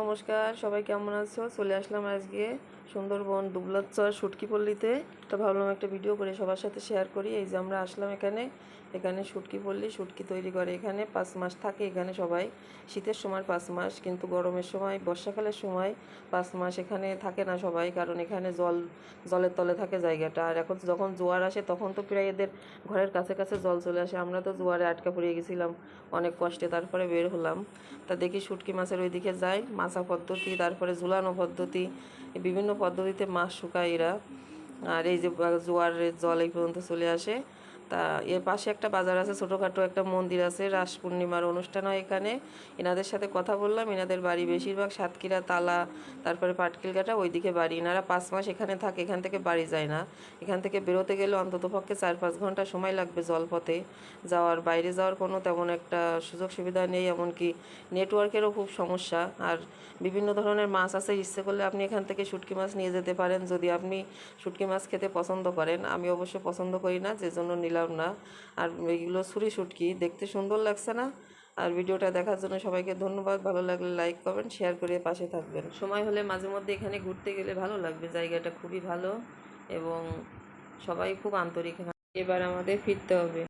নমস্কার, সবাই কেমন আছো? চলে আসলাম আজকে সুন্দরবন দুবলাচর শুটকিপল্লীতে। তো ভাবলাম একটা ভিডিও করে সবার সাথে শেয়ার করি। এই যে আমরা আসলাম এখানে শুটকিপল্লী, শুটকি তৈরি করে। এখানে 5 মাস থাকে এখানে সবাই। শীতের সময় 5 মাস, কিন্তু গরমের সময়, বর্ষাকালের সময় 5 মাস এখানে থাকে না সবাই, কারণ এখানে জলের তলে থাকে জায়গাটা। আর এখন যখন জোয়ার আসে তখন তো প্রায় এদের ঘরের কাছে কাছে জল চলে আসে। আমরা তো জোয়ারে আটকা পড়ে গেছিলাম অনেক কষ্টে, তারপরে বের হলাম। তা দেখি শুটকি মাছের ওইদিকে যাই, মাছা পদ্ধতি, তারপরে ঝুলানো পদ্ধতি, বিভিন্ন পদ্ধতিতে মাছ শুকায় এরা। আর এই যে জোয়ারের জল এই পর্যন্ত চলে আসে। তা এর পাশে একটা বাজার আছে, ছোটোখাটো একটা মন্দির আছে, রাস পূর্ণিমার অনুষ্ঠান হয় এখানে। এনাদের সাথে কথা বললাম, এনাদের বাড়ি বেশিরভাগ সাতক্ষীরা, তালা, তারপরে পাটকিলঘাটা ওইদিকে বাড়ি। এনারা 5 মাস এখানে থাকে, এখান থেকে বাড়ি যায় না। এখান থেকে বেরোতে গেলে অন্ততপক্ষে 4-5 ঘন্টা সময় লাগবে জলপথে যাওয়ার। বাইরে যাওয়ার কোনো তেমন একটা সুযোগ সুবিধা নেই, এমনকি নেটওয়ার্কেরও খুব সমস্যা। আর বিভিন্ন ধরনের মাছ আছে, ইচ্ছে করলে আপনি এখান থেকে শুটকি মাছ নিয়ে যেতে পারেন যদি আপনি শুটকি মাছ খেতে পছন্দ করেন। আমি অবশ্য পছন্দ করি না, যে জন্য নিলাম না। আর এইগুলো ছুরি শুটকি, দেখতে সুন্দর লাগছে না? আর ভিডিওটা দেখার জন্য সবাইকে ধন্যবাদ। ভালো লাগলে লাইক করবেন, শেয়ার করে পাশে থাকবেন। সময় হলে মাঝে মধ্যে এখানে ঘুরতে গেলে ভালো লাগবে, জায়গাটা খুবই ভালো এবং সবাই খুব আন্তরিক। এবার আমাদের ফিরতে হবে।